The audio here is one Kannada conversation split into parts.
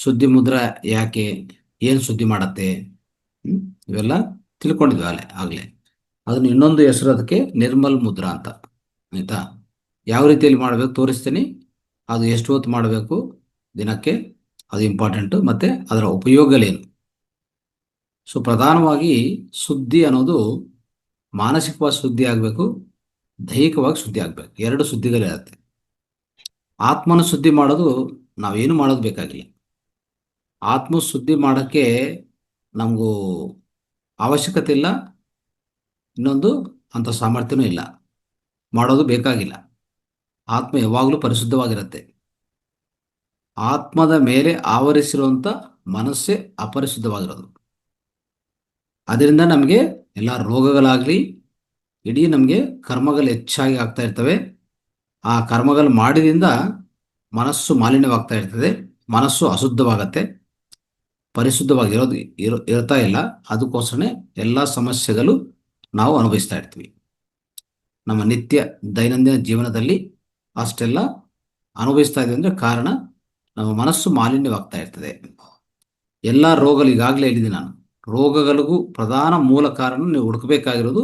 ಸುದ್ದಿ ಮುದ್ರ ಯಾಕೆ, ಏನು ಸುದ್ದಿ ಮಾಡತ್ತೆ, ಇವೆಲ್ಲ ತಿಳ್ಕೊಂಡಿದ್ವಿ ಆಗಲೇ. ಅದನ್ನು ಇನ್ನೊಂದು ಹೆಸರು ಅದಕ್ಕೆ ನಿರ್ಮಲ್ ಮುದ್ರಾ ಅಂತ. ಆಯಿತಾ? ಯಾವ ರೀತಿಯಲ್ಲಿ ಮಾಡಬೇಕು ತೋರಿಸ್ತೀನಿ. ಅದು ಎಷ್ಟು ಹೊತ್ತು ಮಾಡಬೇಕು ದಿನಕ್ಕೆ, ಅದು ಇಂಪಾರ್ಟೆಂಟು, ಮತ್ತು ಅದರ ಉಪಯೋಗಗಳೇನು. ಸೊ ಪ್ರಧಾನವಾಗಿ ಸುದ್ದಿ ಅನ್ನೋದು ಮಾನಸಿಕವಾಗಿ ಸುದ್ದಿ ಆಗಬೇಕು, ದೈಹಿಕವಾಗಿ ಸುದ್ದಿ ಆಗಬೇಕು. ಎರಡು ಸುದ್ದಿಗಳಿರುತ್ತೆ. ಆತ್ಮನ ಸುದ್ದಿ ಮಾಡೋದು ನಾವೇನು ಮಾಡೋದು ಬೇಕಾಗಿಲ್ಲ. ಆತ್ಮ ಸುದ್ದಿ ಮಾಡೋಕ್ಕೆ ನಮಗೂ ಅವಶ್ಯಕತೆ ಇಲ್ಲ, ಇನ್ನೊಂದು ಅಂಥ ಸಾಮರ್ಥ್ಯನೂ ಇಲ್ಲ, ಮಾಡೋದು ಬೇಕಾಗಿಲ್ಲ. ಆತ್ಮ ಯಾವಾಗಲೂ ಪರಿಶುದ್ಧವಾಗಿರುತ್ತೆ. ಆತ್ಮದ ಮೇಲೆ ಆವರಿಸಿರುವಂಥ ಮನಸ್ಸೇ ಅಪರಿಶುದ್ಧವಾಗಿರೋದು. ಅದರಿಂದ ನಮಗೆ ಎಲ್ಲ ರೋಗಗಳಾಗಲಿ, ಇಡೀ ನಮಗೆ ಕರ್ಮಗಳು ಹೆಚ್ಚಾಗಿ ಆಗ್ತಾ ಇರ್ತವೆ. ಆ ಕರ್ಮಗಳು ಮಾಡಿದಿಂದ ಮನಸ್ಸು ಮಾಲಿನ್ಯವಾಗ್ತಾ ಇರ್ತದೆ, ಮನಸ್ಸು ಅಶುದ್ಧವಾಗತ್ತೆ, ಪರಿಶುದ್ಧವಾಗಿರೋದು ಇರ್ತಾ ಇಲ್ಲ. ಅದಕ್ಕೋಸ್ಕರನೇ ಎಲ್ಲ ಸಮಸ್ಯೆಗಳು ನಾವು ಅನುಭವಿಸ್ತಾ ಇರ್ತೀವಿ. ನಮ್ಮ ನಿತ್ಯ ದೈನಂದಿನ ಜೀವನದಲ್ಲಿ ಅಷ್ಟೆಲ್ಲ ಅನುಭವಿಸ್ತಾ ಇದ್ದೀವಿ ಅಂದರೆ ಕಾರಣ ನಮ್ಮ ಮನಸ್ಸು ಮಾಲಿನ್ಯವಾಗ್ತಾ ಇರ್ತದೆ. ಎಲ್ಲ ರೋಗಗಳು ಈಗಾಗಲೇ ಹೇಳಿದ್ದೀನಿ ನಾನು. ರೋಗಗಳಿಗೂ ಪ್ರಧಾನ ಮೂಲ ಕಾರಣ ನೀವು ಹುಡುಕಬೇಕಾಗಿರೋದು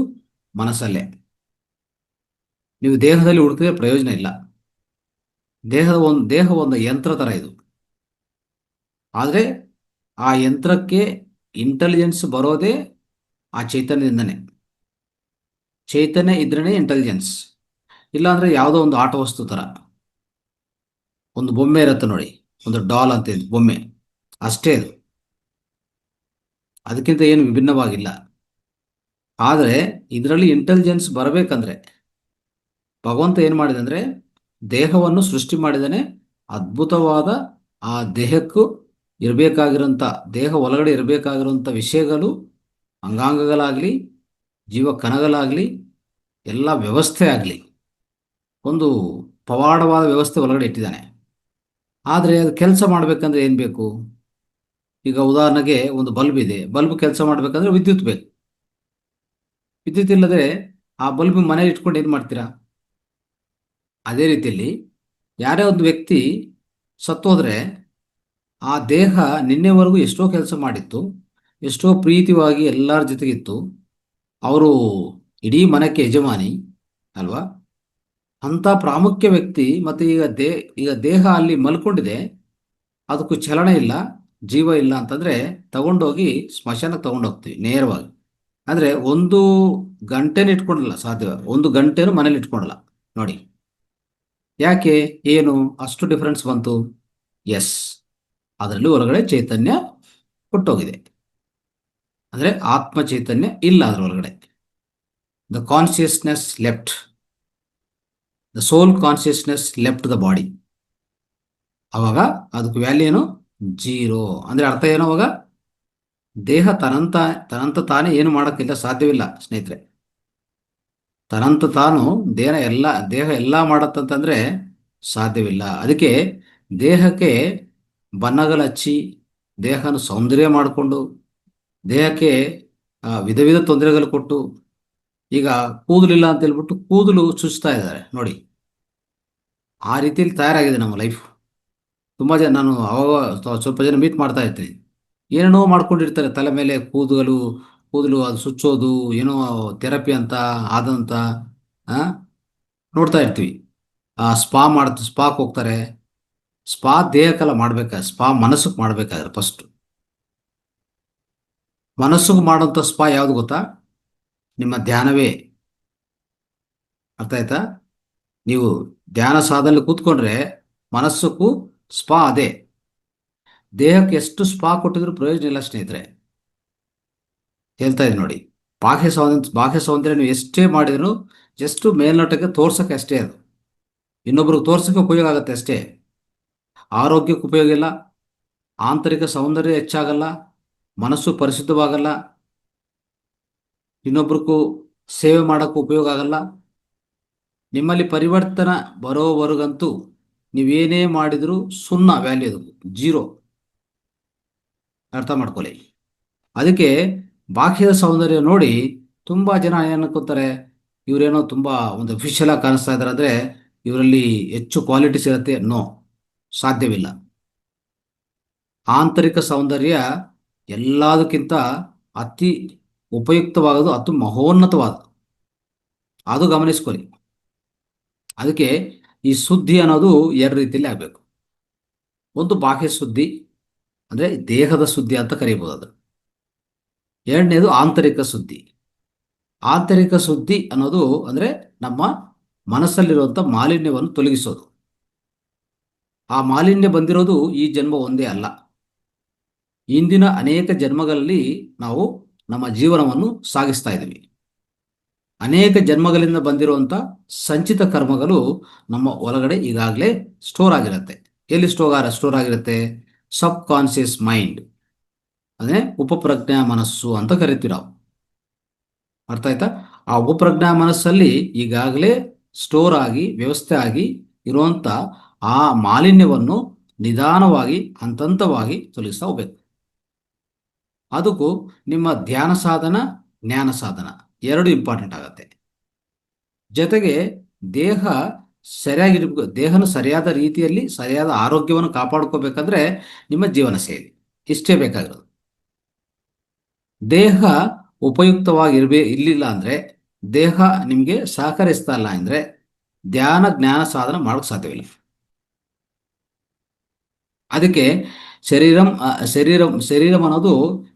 ಮನಸ್ಸಲ್ಲೇ. ನೀವು ದೇಹದಲ್ಲಿ ಹುಡುಕಿದ್ರೆ ಪ್ರಯೋಜನ ಇಲ್ಲ. ದೇಹ ಒಂದು ಯಂತ್ರ ಥರ ಇದು. ಆದರೆ ಆ ಯಂತ್ರಕ್ಕೆ ಇಂಟೆಲಿಜೆನ್ಸ್ ಬರೋದೇ ಆ ಚೈತನ್ಯದಿಂದನೇ. ಚೈತನ್ಯ ಇದ್ರೇ ಇಂಟೆಲಿಜೆನ್ಸ್. ಇಲ್ಲಾಂದರೆ ಯಾವುದೋ ಒಂದು ಆಟ ವಸ್ತು ಥರ ಒಂದು ಬೊಮ್ಮೆ ಇರುತ್ತೆ ನೋಡಿ, ಒಂದು ಡಾಲ್ ಅಂತ ಬೊಮ್ಮೆ, ಅಷ್ಟೇ ಅದು, ಅದಕ್ಕಿಂತ ಏನು ವಿಭಿನ್ನವಾಗಿಲ್ಲ. ಆದರೆ ಇದರಲ್ಲಿ ಇಂಟೆಲಿಜೆನ್ಸ್ ಬರಬೇಕಂದ್ರೆ ಭಗವಂತ ಏನು ಮಾಡಿದೆ ಅಂದರೆ ದೇಹವನ್ನು ಸೃಷ್ಟಿ ಮಾಡಿದಾನೆ. ಅದ್ಭುತವಾದ ಆ ದೇಹಕ್ಕೂ ಇರಬೇಕಾಗಿರೋಂಥ, ದೇಹ ಒಳಗಡೆ ಇರಬೇಕಾಗಿರೋಂಥ ವಿಷಯಗಳು, ಅಂಗಾಂಗಗಳಾಗಲಿ, ಜೀವ ಕಣಗಳಾಗಲಿ, ಎಲ್ಲ ವ್ಯವಸ್ಥೆ ಆಗಲಿ, ಒಂದು ಪವಾಡವಾದ ವ್ಯವಸ್ಥೆ ಒಳಗಡೆ ಇಟ್ಟಿದ್ದಾನೆ. ಆದರೆ ಅದು ಕೆಲಸ ಮಾಡಬೇಕಂದ್ರೆ ಏನು ಬೇಕು? ಈಗ ಉದಾಹರಣೆಗೆ ಒಂದು ಬಲ್ಬ್ ಇದೆ, ಬಲ್ಬ್ ಕೆಲಸ ಮಾಡಬೇಕಂದ್ರೆ ವಿದ್ಯುತ್ ಬೇಕು. ವಿದ್ಯುತ್ ಇಲ್ಲದೆ ಆ ಬಲ್ಬ್ ಮನೇಲಿ ಇಟ್ಕೊಂಡು ಏನು ಮಾಡ್ತೀರಾ? ಅದೇ ರೀತಿಯಲ್ಲಿ ಯಾರೇ ಒಂದು ವ್ಯಕ್ತಿ ಸತ್ತೋದ್ರೆ ಆ ದೇಹ ನಿನ್ನೆವರೆಗೂ ಎಷ್ಟೋ ಕೆಲಸ ಮಾಡಿತ್ತು, ಎಷ್ಟೋ ಪ್ರೀತಿವಾಗಿ ಎಲ್ಲರ ಜೊತೆಗಿತ್ತು, ಅವರು ಇಡೀ ಮನಕ್ಕೆ ಯಜಮಾನಿ ಅಲ್ವಾ? ಅಂಥ ಪ್ರಾಮುಖ್ಯ ವ್ಯಕ್ತಿ ಮತ್ತು ಈಗ ದೇಹ ಅಲ್ಲಿ ಮಲ್ಕೊಂಡಿದೆ, ಅದಕ್ಕೂ ಚಲನ ಇಲ್ಲ, ಜೀವ ಇಲ್ಲ ಅಂತಂದರೆ ತಗೊಂಡೋಗಿ ಸ್ಮಶಾನಕ್ಕೆ ತಗೊಂಡೋಗ್ತೀವಿ ನೇರವಾಗಿ. ಅಂದರೆ ಒಂದು ಗಂಟೆನೂ ಇಟ್ಕೊಂಡಲ್ಲ, ಸಾಧ್ಯ ಒಂದು ಗಂಟೆನೂ ಮನೇಲಿ ಇಟ್ಕೊಂಡಲ್ಲ ನೋಡಿ. ಯಾಕೆ, ಏನು ಅಷ್ಟು ಡಿಫರೆನ್ಸ್ ಬಂತು? ಎಸ್, ಅದರಲ್ಲಿ ಒಳಗಡೆ ಚೈತನ್ಯ ಹುಟ್ಟೋಗಿದೆ. ಅಂದರೆ ಆತ್ಮ ಚೈತನ್ಯ ಇಲ್ಲ ಅದರ ಒಳಗಡೆ. The consciousness left, the soul consciousness left the body. ಅವಾಗ ಅದಕ್ಕೆ ವ್ಯಾಲ್ಯೂ ಏನು? ಜೀರೋ. ಅಂದರೆ ಅರ್ಥ ಏನು ಅವಾಗ? ದೇಹ ತನಂತ ತಾನೇ ಏನು ಮಾಡೋಕ್ಕಿಲ್ಲ, ಸಾಧ್ಯವಿಲ್ಲ ಸ್ನೇಹಿತರೆ. ತನಂತ ತಾನು ದೇಹ ಎಲ್ಲ ಮಾಡತ್ತಂತಂದರೆ ಸಾಧ್ಯವಿಲ್ಲ. ಅದಕ್ಕೆ ದೇಹಕ್ಕೆ ಬಣ್ಣಗಳು ಹಚ್ಚಿ, ದೇಹನ ಸೌಂದರ್ಯ ಮಾಡಿಕೊಂಡು, ದೇಹಕ್ಕೆ ವಿಧ ವಿಧ ತೊಂದರೆಗಳು ಕೊಟ್ಟು, ಈಗ ಕೂದಲಿಲ್ಲ ಅಂತ ಹೇಳ್ಬಿಟ್ಟು ಕೂದಲು ಚುಚ್ತಾ ಇದ್ದಾರೆ ನೋಡಿ. ಆ ರೀತಿಯಲ್ಲಿ ತಯಾರಾಗಿದೆ ನಮ್ಮ ಲೈಫ್. ತುಂಬ ಜನ, ನಾನು ಅವಾಗ ಸ್ವಲ್ಪ ಜನ ಮೀಟ್ ಮಾಡ್ತಾ ಇರ್ತೀನಿ, ಏನೇನೋ ಮಾಡ್ಕೊಂಡಿರ್ತಾರೆ ತಲೆ ಮೇಲೆ ಕೂದಲು ಅದು ಸುಚ್ಚೋದು, ಏನೋ ಥೆರಪಿ ಅಂತ ಆದಂತ ನೋಡ್ತಾ ಇರ್ತೀವಿ. ಸ್ಪಾಕ್ ಹೋಗ್ತಾರೆ. ಸ್ಪಾ ದೇಹಕ್ಕೆಲ್ಲ ಮಾಡ್ಬೇಕಾದ್ರೆ, ಸ್ಪಾ ಮನಸ್ಸಿಗೆ ಮಾಡ್ಬೇಕಾದ್ರೆ ಫಸ್ಟ್ ಮನಸ್ಸಿಗೆ ಮಾಡೋಂಥ ಸ್ಪಾ ಯಾವುದು ಗೊತ್ತಾ? ನಿಮ್ಮ ಧ್ಯಾನವೇ. ಅರ್ಥ ಆಯ್ತಾ? ನೀವು ಧ್ಯಾನ ಸಾಧನೆ ಕೂತ್ಕೊಂಡ್ರೆ ಮನಸ್ಸಕ್ಕೂ ಸ್ಪಾ ಅದೇ. ದೇಹಕ್ಕೆ ಎಷ್ಟು ಸ್ಪಾ ಕೊಟ್ಟಿದ್ರು ಪ್ರಯೋಜನ ಇಲ್ಲ ಸ್ನೇಹಿತರೆ. ಹೇಳ್ತಾ ಇದ್ದೀನಿ ನೋಡಿ, ಬಾಹ್ಯ ಸೌಂದರ್ಯ ನೀವು ಎಷ್ಟೇ ಮಾಡಿದ್ರು ಜಸ್ಟ್ ಮೇಲ್ನೋಟಕ್ಕೆ ತೋರ್ಸೋಕ್ಕೆ ಅಷ್ಟೇ. ಅದು ಇನ್ನೊಬ್ರಿಗೆ ತೋರ್ಸೋಕ್ಕೆ ಉಪಯೋಗ ಆಗುತ್ತೆ ಅಷ್ಟೇ, ಆರೋಗ್ಯಕ್ಕೆ ಉಪಯೋಗ ಇಲ್ಲ, ಆಂತರಿಕ ಸೌಂದರ್ಯ ಹೆಚ್ಚಾಗಲ್ಲ, ಮನಸ್ಸು ಪರಿಶುದ್ಧವಾಗಲ್ಲ, ಇನ್ನೊಬ್ರಿಗೂ ಸೇವೆ ಮಾಡೋಕ್ಕೂ ಉಪಯೋಗ ಆಗಲ್ಲ. ನಿಮ್ಮಲ್ಲಿ ಪರಿವರ್ತನೆ ಬರೋವರೆಗಂತೂ ನೀವೇನೇ ಮಾಡಿದರೂ ಸುಣ್ಣ, ವ್ಯಾಲ್ಯೂ ಅದು ಜೀರೋ. ಅರ್ಥ ಮಾಡ್ಕೊಳ್ಳಿ. ಅದಕ್ಕೆ ಬಾಹ್ಯದ ಸೌಂದರ್ಯ ನೋಡಿ ತುಂಬ ಜನ ಏನು ಅನ್ಕೋತಾರೆ, ಇವರೇನೋ ತುಂಬ ಒಂದು ಅಫಿಷಿಯಲ್ ಆಗಿ ಕಾಣಿಸ್ತಾ ಇದ್ದಾರೆ, ಅಂದರೆ ಇವರಲ್ಲಿ ಹೆಚ್ಚು ಕ್ವಾಲಿಟೀಸ್ ಇರುತ್ತೆ. ನೋ, ಸಾಧ್ಯವಿಲ್ಲ. ಆಂತರಿಕ ಸೌಂದರ್ಯ ಎಲ್ಲದಕ್ಕಿಂತ ಅತಿ ಉಪಯುಕ್ತವಾಗೋದು, ಅತಿ ಮಹೋನ್ನತವಾದ, ಅದು ಗಮನಿಸ್ಕೊಳ್ಳಿ. ಅದಕ್ಕೆ ಈ ಸುದ್ದಿ ಅನ್ನೋದು ಎರಡು ರೀತಿಯಲ್ಲಿ ಆಗಬೇಕು. ಒಂದು ಬಾಹ್ಯ ಸುದ್ದಿ, ಅಂದರೆ ದೇಹದ ಸುದ್ದಿ ಅಂತ ಕರೀಬೋದು ಅದು. ಎರಡನೇದು ಆಂತರಿಕ ಸುದ್ದಿ. ಆಂತರಿಕ ಸುದ್ದಿ ಅನ್ನೋದು ಅಂದರೆ ನಮ್ಮ ಮನಸ್ಸಲ್ಲಿರುವಂಥ ಮಾಲಿನ್ಯವನ್ನು ತೊಲಗಿಸೋದು. ಆ ಮಾಲಿನ್ಯ ಬಂದಿರೋದು ಈ ಜನ್ಮ ಒಂದೇ ಅಲ್ಲ, ಇಂದಿನ ಅನೇಕ ಜನ್ಮಗಳಲ್ಲಿ ನಾವು ನಮ್ಮ ಜೀವನವನ್ನು ಸಾಗಿಸ್ತಾ ಇದ್ದೀವಿ. ಅನೇಕ ಜನ್ಮಗಳಿಂದ ಬಂದಿರುವಂಥ ಸಂಚಿತ ಕರ್ಮಗಳು ನಮ್ಮ ಒಳಗಡೆ ಈಗಾಗಲೇ ಸ್ಟೋರ್ ಆಗಿರುತ್ತೆ. ಎಲ್ಲಿ ಸ್ಟೋರ್ ಆಗಿರುತ್ತೆ? ಸಬ್ ಕಾನ್ಷಿಯಸ್ ಮೈಂಡ್, ಅಂದರೆ ಉಪಪ್ರಜ್ಞಾ ಮನಸ್ಸು ಅಂತ ಕರಿತೀವಿ ನಾವು. ಅರ್ಥ ಆಯ್ತಾ? ಆ ಉಪಪ್ರಜ್ಞಾ ಮನಸ್ಸಲ್ಲಿ ಈಗಾಗಲೇ ಸ್ಟೋರ್ ಆಗಿ ವ್ಯವಸ್ಥೆ ಆಗಿ ಇರುವಂಥ ಆ ಮಾಲಿನ್ಯವನ್ನು ನಿಧಾನವಾಗಿ ಹಂತವಾಗಿ ತೊಲಗಿಸ್ತಾ ಹೋಗ್ಬೇಕು. ಅದಕ್ಕೂ ನಿಮ್ಮ ಧ್ಯಾನ ಸಾಧನ, ಜ್ಞಾನ ಸಾಧನ ಎರಡು ಇಂಪಾರ್ಟೆಂಟ್ ಆಗುತ್ತೆ. ಜೊತೆಗೆ ದೇಹ ಸರಿಯಾಗಿರ್ಬೇಕು. ದೇಹನ ಸರಿಯಾದ ರೀತಿಯಲ್ಲಿ ಸರಿಯಾದ ಆರೋಗ್ಯವನ್ನು ಕಾಪಾಡ್ಕೋಬೇಕಂದ್ರೆ ನಿಮ್ಮ ಜೀವನ ಶೈಲಿ ಇಷ್ಟೇ ಬೇಕಾಗಿರೋದು. ದೇಹ ಇರಲಿಲ್ಲ ಅಂದರೆ, ದೇಹ ನಿಮಗೆ ಸಹಕರಿಸ್ತಾ ಇಲ್ಲ ಅಂದರೆ ಧ್ಯಾನ ಜ್ಞಾನ ಸಾಧನ ಮಾಡೋಕ್ಕೆ ಸಾಧ್ಯವಿಲ್ಲ. ಅದಕ್ಕೆ ಶರೀರಂ ಅನ್ನೋದು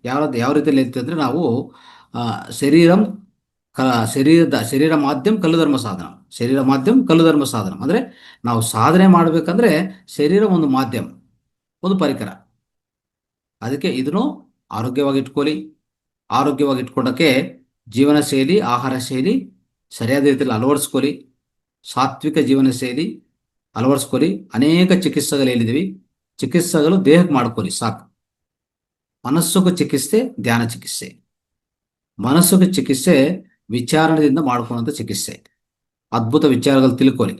ಯಾವ ರೀತಿಯಲ್ಲಿ ಇರ್ತದೆ ಅಂದರೆ, ನಾವು ಶರೀರಂ ಶರೀರ ಮಾಧ್ಯಮ ಕಲ್ಲು ಸಾಧನ, ಶರೀರ ಮಾಧ್ಯಮ ಕಲ್ಲು ಸಾಧನ ಅಂದರೆ ನಾವು ಸಾಧನೆ ಮಾಡಬೇಕಂದ್ರೆ ಶರೀರ ಒಂದು ಮಾಧ್ಯಮ, ಒಂದು ಪರಿಕರ. ಅದಕ್ಕೆ ಇದನ್ನು ಆರೋಗ್ಯವಾಗಿ ಇಟ್ಕೊಳ್ಳಿ. ಆರೋಗ್ಯವಾಗಿ ಇಟ್ಕೊಳ್ಳೋಕ್ಕೆ ಜೀವನ ಶೈಲಿ, ಆಹಾರ ಶೈಲಿ ಸರಿಯಾದ ರೀತಿಯಲ್ಲಿ ಅಳವಡಿಸ್ಕೊಳ್ಳಿ. ಸಾತ್ವಿಕ ಜೀವನ ಶೈಲಿ ಅಳವಡಿಸ್ಕೊಳ್ಳಿ. ಅನೇಕ ಚಿಕಿತ್ಸೆಗಳು ಹೇಳಿದ್ದೀವಿ, ಚಿಕಿತ್ಸೆಗಳು ದೇಹಕ್ಕೆ ಮಾಡ್ಕೊಳ್ಳಿ ಸಾಕು. ಮನಸ್ಸಿಗೂ ಚಿಕಿತ್ಸೆ, ಧ್ಯಾನ ಚಿಕಿತ್ಸೆ. ಮನಸ್ಸಿಗೆ ಚಿಕಿತ್ಸೆ ವಿಚಾರಣೆಯಿಂದ ಮಾಡ್ಕೊಳ್ಳುವಂಥ ಚಿಕಿತ್ಸೆ. ಅದ್ಭುತ ವಿಚಾರಗಳು ತಿಳ್ಕೊಳ್ಳಿ,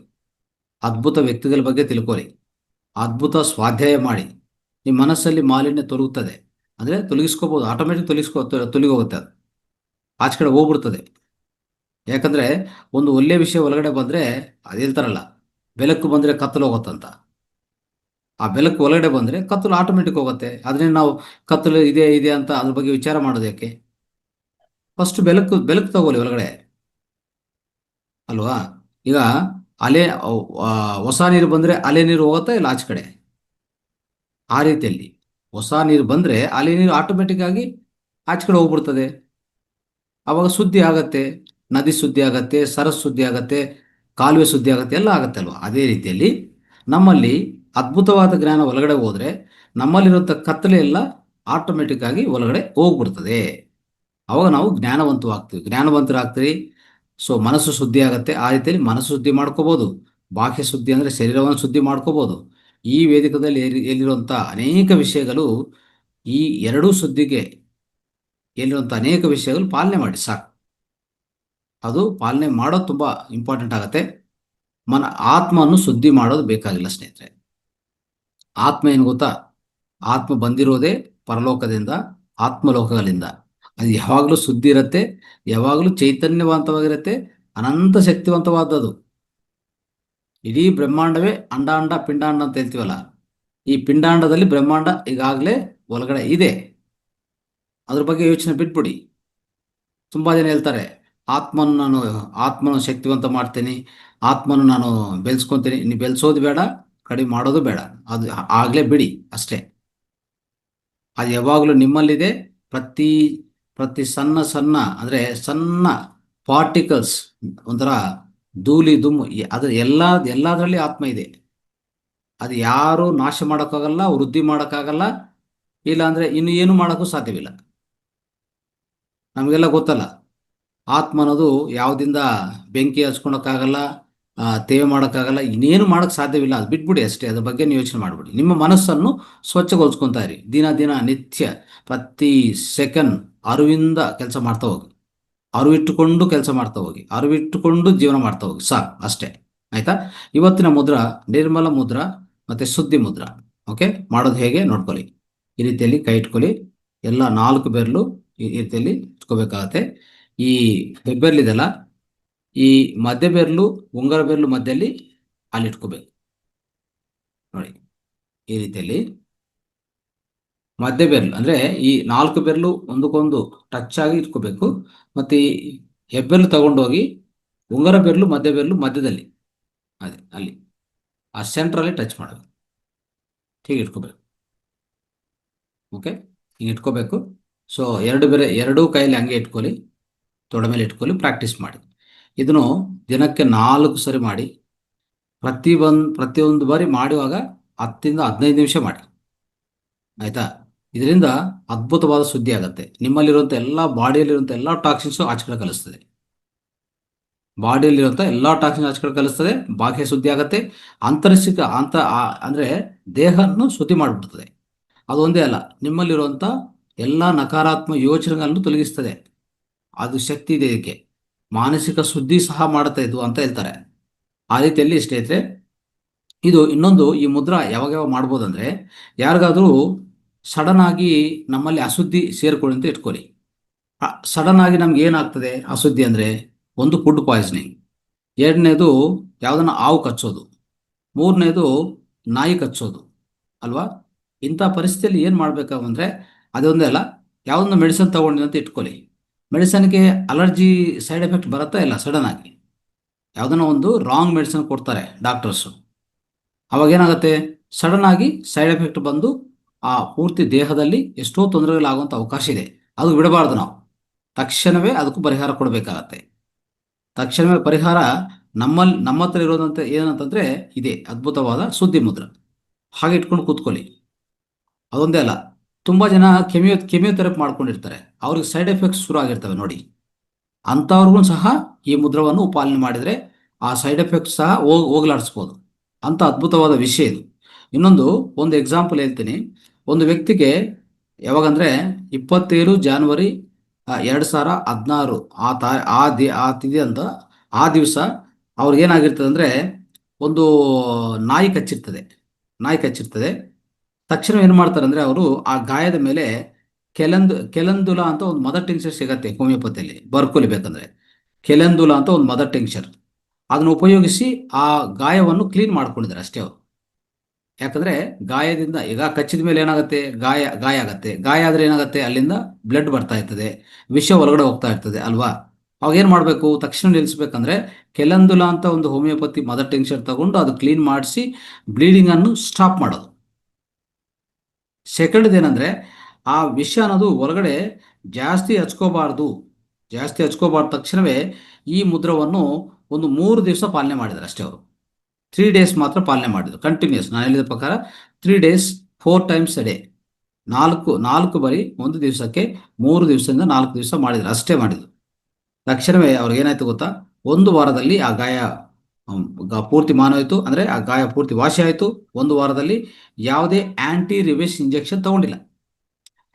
ಅದ್ಭುತ ವ್ಯಕ್ತಿಗಳ ಬಗ್ಗೆ ತಿಳ್ಕೊಳ್ಳಿ, ಅದ್ಭುತ ಸ್ವಾಧ್ಯಾಯ ಮಾಡಿ. ನಿಮ್ಮ ಮನಸ್ಸಲ್ಲಿ ಮಾಲಿನ್ಯ ತೊಲಗುತ್ತದೆ, ಅಂದರೆ ತೊಲಗಿಸ್ಕೋಬೋದು, ಆಟೋಮೆಟಿಕ್ ತೊಲಗೋಗುತ್ತೆ, ಅದು ಆಚೆ ಕಡೆ ಹೋಗ್ಬಿಡ್ತದೆ. ಯಾಕಂದರೆ ಒಂದು ಒಳ್ಳೆಯ ವಿಷಯ ಒಳಗಡೆ ಬಂದರೆ ಅದು ಹೇಳ್ತಾರಲ್ಲ, ಬೆಳಕು ಬಂದರೆ ಕತ್ತಲು ಹೋಗುತ್ತಂತ. ಆ ಬೆಳಕು ಒಳಗಡೆ ಬಂದರೆ ಕತ್ತಲು ಆಟೋಮೆಟಿಕ್ ಹೋಗುತ್ತೆ. ಅದನ್ನೇ ನಾವು ಕತ್ತಲು ಇದೆ ಅಂತ ಅದ್ರ ಬಗ್ಗೆ ವಿಚಾರ ಮಾಡೋದು ಯಾಕೆ? ಫಸ್ಟ್ ಬೆಳಕು ತಗೊಳ್ಳಿ ಒಳಗಡೆ, ಅಲ್ವಾ? ಈಗ ಅಲೆ ಹೊಸ ನೀರು ಬಂದರೆ ಅಲೆ ನೀರು ಹೋಗುತ್ತಾ ಇಲ್ಲ ಆಚೆ ಕಡೆ? ಆ ರೀತಿಯಲ್ಲಿ ಹೊಸ ನೀರು ಬಂದರೆ ಅಲೆ ನೀರು ಆಟೋಮೆಟಿಕ್ ಆಗಿ ಆಚೆ ಕಡೆ ಹೋಗ್ಬಿಡ್ತದೆ. ಆವಾಗ ಸುದ್ದಿ ಆಗತ್ತೆ, ನದಿ ಸುದ್ದಿ ಆಗತ್ತೆ, ಸರಸ್ ಸುದ್ದಿ ಆಗತ್ತೆ, ಕಾಲುವೆ ಸುದ್ದಿ ಆಗತ್ತೆ, ಎಲ್ಲ ಆಗತ್ತೆ ಅಲ್ವಾ? ಅದೇ ರೀತಿಯಲ್ಲಿ ನಮ್ಮಲ್ಲಿ ಅದ್ಭುತವಾದ ಜ್ಞಾನ ಒಳಗಡೆ ಹೋದರೆ ನಮ್ಮಲ್ಲಿರುವಂಥ ಕತ್ತಲೆ ಎಲ್ಲ ಆಟೋಮೆಟಿಕ್ ಆಗಿ ಒಳಗಡೆ ಹೋಗ್ಬಿಡ್ತದೆ. ಅವಾಗ ನಾವು ಜ್ಞಾನವಂತರಾಗ್ತೀವಿ. ಸೊ ಮನಸ್ಸು ಶುದ್ಧಿ ಆಗುತ್ತೆ. ಆ ರೀತಿಯಲ್ಲಿ ಮನಸ್ಸು ಶುದ್ಧಿ ಮಾಡ್ಕೋಬೋದು. ಬಾಹ್ಯ ಶುದ್ಧಿ ಅಂದರೆ ಶರೀರವನ್ನು ಶುದ್ಧಿ ಮಾಡ್ಕೋಬೋದು. ಈ ವೇದಿಕದಲ್ಲಿ ಎಲ್ಲಿರುವಂಥ ಅನೇಕ ವಿಷಯಗಳು, ಈ ಎರಡೂ ಶುದ್ಧಿಗೆ ಎಲ್ಲಿರುವಂಥ ಅನೇಕ ವಿಷಯಗಳು ಪಾಲನೆ ಮಾಡಿ ಸಾಕು. ಅದು ಪಾಲನೆ ಮಾಡೋದು ತುಂಬ ಇಂಪಾರ್ಟೆಂಟ್ ಆಗುತ್ತೆ. ಆತ್ಮವನ್ನು ಶುದ್ಧಿ ಮಾಡೋದು ಬೇಕಾಗಿಲ್ಲ ಸ್ನೇಹಿತರೆ. ಆತ್ಮ ಏನು ಗೊತ್ತಾ? ಆತ್ಮ ಬಂದಿರೋದೇ ಪರಲೋಕದಿಂದ, ಆತ್ಮಲೋಕಗಳಿಂದ. ಅದು ಯಾವಾಗಲೂ ಶುದ್ಧಿ ಇರುತ್ತೆ, ಯಾವಾಗಲೂ ಚೈತನ್ಯವಂತವಾಗಿರುತ್ತೆ, ಅನಂತ ಶಕ್ತಿವಂತವಾದದ್ದು. ಇಡೀ ಬ್ರಹ್ಮಾಂಡವೇ ಅಂಡ ಪಿಂಡಾಂಡ ಅಂತ ಹೇಳ್ತೀವಲ್ಲ, ಈ ಪಿಂಡಾಂಡದಲ್ಲಿ ಬ್ರಹ್ಮಾಂಡ ಈಗಾಗಲೇ ಒಳಗಡೆ ಇದೆ. ಅದ್ರ ಬಗ್ಗೆ ಯೋಚನೆ ಬಿಟ್ಬಿಡಿ. ತುಂಬ ಜನ ಹೇಳ್ತಾರೆ, ಆತ್ಮನ ಶಕ್ತಿವಂತ ಮಾಡ್ತೀನಿ, ಆತ್ಮನ ನಾನು ಬೆಳೆಸ್ಕೊತೀನಿ. ನೀವು ಬೆಳೆಸೋದು ಬೇಡ, ಕಡಿಮೆ ಮಾಡೋದು ಬೇಡ, ಅದು ಆಗಲೇ ಬಿಡಿ ಅಷ್ಟೇ. ಅದು ಯಾವಾಗಲೂ ನಿಮ್ಮಲ್ಲಿದೆ. ಪ್ರತಿ ಪ್ರತಿ ಸಣ್ಣ ಸಣ್ಣ ಅಂದರೆ ಸಣ್ಣ ಪಾರ್ಟಿಕಲ್ಸ್, ಒಂಥರ ಧೂಳಿ ದುಮ್ಮು, ಅದು ಎಲ್ಲದರಲ್ಲಿ ಆತ್ಮ ಇದೆ. ಅದು ಯಾರು ನಾಶ ಮಾಡೋಕ್ಕಾಗಲ್ಲ, ವೃದ್ಧಿ ಮಾಡೋಕ್ಕಾಗಲ್ಲ, ಇಲ್ಲಾಂದರೆ ಇನ್ನು ಏನು ಮಾಡೋಕ್ಕೂ ಸಾಧ್ಯವಿಲ್ಲ. ನಮಗೆಲ್ಲ ಗೊತ್ತಲ್ಲ, ಆತ್ಮ ಅನ್ನೋದು ಯಾವುದಿಂದ ಬೆಂಕಿ ಹಚ್ಕೊಳಕ್ಕಾಗಲ್ಲ, ತೇವೆ ಮಾಡೋಕ್ಕಾಗಲ್ಲ, ಇನ್ನೇನು ಮಾಡೋಕ್ಕೆ ಸಾಧ್ಯವಿಲ್ಲ. ಅದು ಬಿಟ್ಬಿಡಿ ಅಷ್ಟೇ, ಅದ್ರ ಬಗ್ಗೆ ಯೋಚನೆ ಮಾಡಿಬಿಡಿ. ನಿಮ್ಮ ಮನಸ್ಸನ್ನು ಸ್ವಚ್ಛಗೊಳಿಸ್ಕೊತಾ ಇರಿ. ದಿನ ನಿತ್ಯ ಪ್ರತಿ ಸೆಕೆಂಡ್ ಅರಿವಿಂದ ಕೆಲಸ ಮಾಡ್ತಾ ಹೋಗಿ, ಅರಿವಿಟ್ಟುಕೊಂಡು ಕೆಲಸ ಮಾಡ್ತಾ ಹೋಗಿ, ಅರಿವಿಟ್ಟುಕೊಂಡು ಜೀವನ ಮಾಡ್ತಾ ಹೋಗಿ ಸಾಕು ಅಷ್ಟೇ. ಆಯಿತಾ? ಇವತ್ತಿನ ಮುದ್ರಾ ನಿರ್ಮಲ ಮುದ್ರಾ ಮತ್ತು ಸುದ್ದಿ ಮುದ್ರಾ. ಓಕೆ, ಮಾಡೋದು ಹೇಗೆ ನೋಡ್ಕೊಳ್ಳಿ. ಈ ರೀತಿಯಲ್ಲಿ ಕೈ ಇಟ್ಕೊಳ್ಳಿ. ಎಲ್ಲ 4 ಬೆರಳು ಈ ರೀತಿಯಲ್ಲಿ ಇಟ್ಕೋಬೇಕಾಗತ್ತೆ. ಈ ಹೆಬ್ಬೆರಳಿದೆಲ್ಲ, ಈ ಮಧ್ಯ ಬೆರಳು, ಉಂಗರ ಬೆರಳು ಮಧ್ಯದಲ್ಲಿ ಅಲ್ಲಿ ಇಟ್ಕೋಬೇಕು ನೋಡಿ, ಈ ರೀತಿಯಲ್ಲಿ. ಮಧ್ಯ ಬೆರಳು ಅಂದರೆ ಈ ನಾಲ್ಕು ಬೆರಳು ಒಂದಕ್ಕೊಂದು ಟಚ್ ಆಗಿ ಇಟ್ಕೋಬೇಕು. ಮತ್ತು ಈ ಹೆಬ್ಬೆರಳು ತಗೊಂಡೋಗಿ ಉಂಗರ ಬೆರಳು ಮಧ್ಯ ಬೆರಳು ಮಧ್ಯದಲ್ಲಿ, ಅದೇ ಅಲ್ಲಿ ಆ ಸೆಂಟ್ರಲ್ಲಿ ಟಚ್ ಮಾಡಬೇಕು. ಹೀಗೆ ಇಟ್ಕೋಬೇಕು. ಓಕೆ, ಹಿಂಗೆ ಇಟ್ಕೋಬೇಕು. ಸೊ ಎರಡೂ ಕೈಯಲ್ಲಿ ಹಂಗೆ ಇಟ್ಕೊಳ್ಳಿ, ತೊಡೆ ಮೇಲೆ ಇಟ್ಕೊಳ್ಳಿ, ಪ್ರಾಕ್ಟೀಸ್ ಮಾಡಿ. ಇದನ್ನು ದಿನಕ್ಕೆ 4 ಸರಿ ಮಾಡಿ. ಪ್ರತಿಯೊಂದು ಬಾರಿ ಮಾಡುವಾಗ 10 ರಿಂದ 15 ನಿಮಿಷ ಮಾಡಿ. ಆಯಿತಾ? ಇದರಿಂದ ಅದ್ಭುತವಾದ ಸುದ್ದಿ ಆಗುತ್ತೆ. ನಿಮ್ಮಲ್ಲಿರುವಂಥ ಎಲ್ಲ ಬಾಡಿಯಲ್ಲಿರುವಂಥ ಎಲ್ಲ ಟಾಕ್ಸಿನ್ಸು ಆಚೆ ಕಡೆ ಕಲಿಸ್ತದೆ. ಬಾಡಿಯಲ್ಲಿರುವಂಥ ಎಲ್ಲ ಟಾಕ್ಸಿನ್ಸ್ ಆಚೆ ಕಡೆ ಕಲಿಸ್ತದೆ, ಬಾಹ್ಯ ಶುದ್ಧಿ ಆಗುತ್ತೆ. ಅಂತರಿಸಿಕ ಅಂದರೆ ದೇಹವನ್ನು ಶುದ್ಧಿ ಮಾಡಿಬಿಡ್ತದೆ. ಅದು ಒಂದೇ ಅಲ್ಲ, ನಿಮ್ಮಲ್ಲಿರುವಂಥ ಎಲ್ಲ ನಕಾರಾತ್ಮಕ ಯೋಚನೆಗಳನ್ನು ತೊಲಗಿಸ್ತದೆ. ಅದು ಶಕ್ತಿ ಇದೆ ಇದಕ್ಕೆ. ಮಾನಸಿಕ ಶುದ್ಧಿ ಸಹ ಮಾಡುತ್ತೆ ಇದು ಅಂತ ಹೇಳ್ತಾರೆ. ಆ ರೀತಿಯಲ್ಲಿ ಸ್ನೇಹಿತರೆ, ಇದು ಇನ್ನೊಂದು, ಈ ಮುದ್ರಾ ಯಾವಾಗ ಯಾವಾಗ ಮಾಡ್ಬೋದಂದರೆ, ಯಾರಿಗಾದರೂ ಸಡನ್ ಆಗಿ ನಮ್ಮಲ್ಲಿ ಅಶುದ್ಧಿ ಸೇರ್ಕೊಳ್ಳಿ ಅಂತ ಇಟ್ಕೊಳ್ಳಿ. ಸಡನ್ ಆಗಿ ನಮ್ಗೆ ಏನಾಗ್ತದೆ ಅಶುದ್ಧಿ ಅಂದರೆ, ಒಂದು ಫುಡ್ ಪಾಯ್ಸನಿಂಗ್, ಎರಡನೇದು ಯಾವುದನ್ನ ಹಾವು ಕಚ್ಚೋದು, ಮೂರನೇದು ನಾಯಿ ಕಚ್ಚೋದು ಅಲ್ವಾ. ಇಂಥ ಪರಿಸ್ಥಿತಿಯಲ್ಲಿ ಏನು ಮಾಡಬೇಕಾಗಂದರೆ, ಅದೊಂದೇ ಅಲ್ಲ, ಯಾವುದನ್ನ ಮೆಡಿಸಿನ್ ತೊಗೊಂಡಿನಿ ಅಂತ ಇಟ್ಕೊಳ್ಳಿ. ಮೆಡಿಸನ್ಗೆ ಅಲರ್ಜಿ ಸೈಡ್ ಎಫೆಕ್ಟ್ ಬರುತ್ತಾ ಇಲ್ಲ ಸಡನ್ ಆಗಿ. ಯಾವುದನ್ನ ಒಂದು ರಾಂಗ್ ಮೆಡಿಸಿನ್ ಕೊಡ್ತಾರೆ ಡಾಕ್ಟರ್ಸು, ಅವಾಗ ಏನಾಗುತ್ತೆ, ಸಡನ್ ಆಗಿ ಸೈಡ್ ಎಫೆಕ್ಟ್ ಬಂದು ಆ ಪೂರ್ತಿ ದೇಹದಲ್ಲಿ ಎಷ್ಟೋ ತೊಂದರೆಗಳಾಗುವಂಥ ಅವಕಾಶ ಇದೆ. ಅದು ಬಿಡಬಾರ್ದು ನಾವು. ತಕ್ಷಣವೇ ಅದಕ್ಕೂ ಪರಿಹಾರ ಕೊಡಬೇಕಾಗತ್ತೆ. ತಕ್ಷಣವೇ ಪರಿಹಾರ ನಮ್ಮ ಹತ್ರ ಇರೋದಂತ ಏನಂತಂದರೆ ಇದೇ ಅದ್ಭುತವಾದ ಸುದ್ದಿ ಮುದ್ರೆ. ಹಾಗೆ ಇಟ್ಕೊಂಡು ಕೂತ್ಕೊಳ್ಳಿ. ಅದೊಂದೇ ಅಲ್ಲ, ತುಂಬ ಜನ ಕೆಮಿಯೋಥೆರಪಿ ಮಾಡ್ಕೊಂಡಿರ್ತಾರೆ, ಅವ್ರಿಗೆ ಸೈಡ್ ಎಫೆಕ್ಟ್ಸ್ ಶುರು ಆಗಿರ್ತವೆ ನೋಡಿ. ಅಂಥವ್ರಿಗೂ ಸಹ ಈ ಮುದ್ರವನ್ನು ಪಾಲನೆ ಮಾಡಿದರೆ ಆ ಸೈಡ್ ಎಫೆಕ್ಟ್ಸ್ ಸಹ ಹೋಗಲಾಡಿಸ್ಬೋದು. ಅಂಥ ಅದ್ಭುತವಾದ ವಿಷಯ ಇದು. ಒಂದು ಎಕ್ಸಾಂಪಲ್ ಹೇಳ್ತೀನಿ. ಒಂದು ವ್ಯಕ್ತಿಗೆ ಯಾವಾಗಂದರೆ 27 ಜಾನ್ವರಿ 2016 ಆ ತಿಥಿ ಅಂತ, ಆ ದಿವಸ ಅವ್ರಿಗೇನಾಗಿರ್ತದೆ ಅಂದರೆ, ಒಂದು ನಾಯಿ ಕಚ್ಚಿರ್ತದೆ. ತಕ್ಷಣ ಏನು ಮಾಡ್ತಾರೆ ಅಂದರೆ, ಅವರು ಆ ಗಾಯದ ಮೇಲೆ ಕೆಲೆಂದುಲ ಅಂತ ಒಂದು ಮದರ್ ಟಿಂಕ್ಚರ್ ಸಿಗತ್ತೆ ಹೋಮಿಯೋಪತಿಯಲ್ಲಿ, ಬರ್ಕೊಲಿಬೇಕಂದ್ರೆ. ಕೆಲೆಂದುಲ ಅಂತ ಒಂದು ಮದರ್ ಟಿಂಕ್ಚರ್, ಅದನ್ನು ಉಪಯೋಗಿಸಿ ಆ ಗಾಯವನ್ನು ಕ್ಲೀನ್ ಮಾಡ್ಕೊಂಡಿದ್ದಾರೆ ಅಷ್ಟೇ ಅವರು. ಯಾಕಂದರೆ ಗಾಯದಿಂದ, ಈಗ ಕಚ್ಚಿದ ಮೇಲೆ ಏನಾಗುತ್ತೆ, ಗಾಯ ಆಗುತ್ತೆ. ಗಾಯ ಆದರೆ ಏನಾಗುತ್ತೆ, ಅಲ್ಲಿಂದ ಬ್ಲಡ್ ಬರ್ತಾ ಇರ್ತದೆ, ವಿಷ ಹೊರಗಡೆ ಹೋಗ್ತಾ ಇರ್ತದೆ ಅಲ್ವಾ. ಅವಾಗ ಏನು ಮಾಡಬೇಕು, ತಕ್ಷಣ ನಿಲ್ಲಿಸ್ಬೇಕಂದ್ರೆ ಕೆಲೆಂದುಲ ಅಂತ ಒಂದು ಹೋಮಿಯೋಪತಿ ಮದರ್ ಟಿಂಕ್ಚರ್ ತಗೊಂಡು ಅದು ಕ್ಲೀನ್ ಮಾಡಿಸಿ ಬ್ಲೀಡಿಂಗನ್ನು ಸ್ಟಾಪ್ ಮಾಡೋದು. ಸೆಕೆಂಡ್ ಏನಂದರೆ, ಆ ವಿಷ ಅನ್ನೋದು ಹೊರಗಡೆ ಜಾಸ್ತಿ ಹಚ್ಕೋಬಾರ್ದು. ತಕ್ಷಣವೇ ಈ ಮುದ್ರವನ್ನು ಒಂದು 3 ದಿವಸ ಪಾಲನೆ ಮಾಡಿದ್ದಾರೆ ಅಷ್ಟೇ ಅವರು. 3 ಡೇಸ್ ಮಾತ್ರ ಪಾಲನೆ ಮಾಡಿದ್ರು ಕಂಟಿನ್ಯೂಸ್. ನಾನು ಹೇಳಿದ ಪ್ರಕಾರ 3 ಡೇಸ್ 4 ಟೈಮ್ಸ್ ಎ ಡೇ, ನಾಲ್ಕು ಬಾರಿ ಒಂದು ದಿವಸಕ್ಕೆ 3 ದಿವಸದಿಂದ 4 ದಿವಸ ಮಾಡಿದ್ರು, ಅಷ್ಟೇ ಮಾಡಿದ್ರು. ತಕ್ಷಣವೇ ಅವ್ರಿಗೆ ಏನಾಯ್ತು ಗೊತ್ತಾ, 1 ವಾರದಲ್ಲಿ ಆ ಗಾಯ ಪೂರ್ತಿ ಮಾನವಾಯಿತು. ಅಂದರೆ ಆ ಗಾಯ ಪೂರ್ತಿ ವಾಸಿ ಆಯಿತು 1 ವಾರದಲ್ಲಿ. ಯಾವುದೇ ಆ್ಯಂಟಿ ರೇಬಿಸ್ ಇಂಜೆಕ್ಷನ್ ತಗೊಂಡಿಲ್ಲ.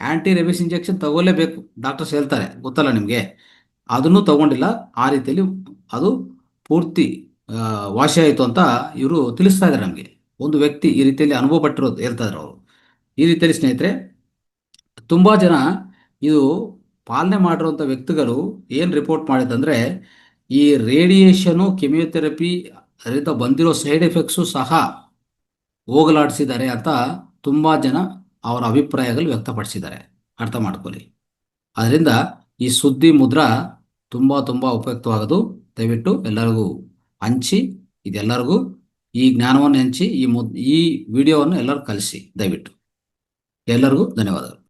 ಆ್ಯಂಟಿ ರೇಬಿಸ್ ಇಂಜೆಕ್ಷನ್ ತಗೊಳ್ಳೇಬೇಕು, ಡಾಕ್ಟರ್ಸ್ ಹೇಳ್ತಾರೆ, ಗೊತ್ತಲ್ಲ ನಿಮಗೆ. ಅದನ್ನು ತಗೊಂಡಿಲ್ಲ. ಆ ರೀತಿಯಲ್ಲಿ ಅದು ಪೂರ್ತಿ ವಾಸಿ ಆಯಿತು ಅಂತ ಇವರು ತಿಳಿಸ್ತಾ ಇದ್ದಾರೆ ನಮಗೆ. ಒಂದು ವ್ಯಕ್ತಿ ಈ ರೀತಿಯಲ್ಲಿ ಅನುಭವ ಪಟ್ಟಿರೋದು ಹೇಳ್ತಾ ಇದ್ದಾರೆ ಅವರು. ಈ ರೀತಿಯಲ್ಲಿ ಸ್ನೇಹಿತರೆ, ತುಂಬ ಜನ ಇದು ಪಾಲನೆ ಮಾಡಿರುವಂಥ ವ್ಯಕ್ತಿಗಳು ಏನು ರಿಪೋರ್ಟ್ ಮಾಡಿದಂದರೆ, ಈ ರೇಡಿಯೇಷನು ಕೆಮಿಯೋಥೆರಪಿ ಅದರಿಂದ ಬಂದಿರೋ ಸೈಡ್ ಎಫೆಕ್ಟ್ಸು ಸಹ ಹೋಗಲಾಡಿಸಿದ್ದಾರೆ ಅಂತ ತುಂಬ ಜನ ಅವರ ಅಭಿಪ್ರಾಯಗಳು ವ್ಯಕ್ತಪಡಿಸಿದ್ದಾರೆ. ಅರ್ಥ ಮಾಡ್ಕೊಳ್ಳಿ. ಅದರಿಂದ ಈ ಸುದ್ದಿ ಮುದ್ರಾ ತುಂಬ ತುಂಬ ಉಪಯುಕ್ತವಾಗೋದು. ದಯವಿಟ್ಟು ಎಲ್ಲರಿಗೂ ಹಂಚಿ, ಇದೆಲ್ಲರಿಗೂ ಈ ಜ್ಞಾನವನ್ನು ಹಂಚಿ, ಈ ವಿಡಿಯೋವನ್ನು ಎಲ್ಲರೂ ಕಲಿಸಿ ದಯವಿಟ್ಟು. ಎಲ್ಲರಿಗೂ ಧನ್ಯವಾದಗಳು.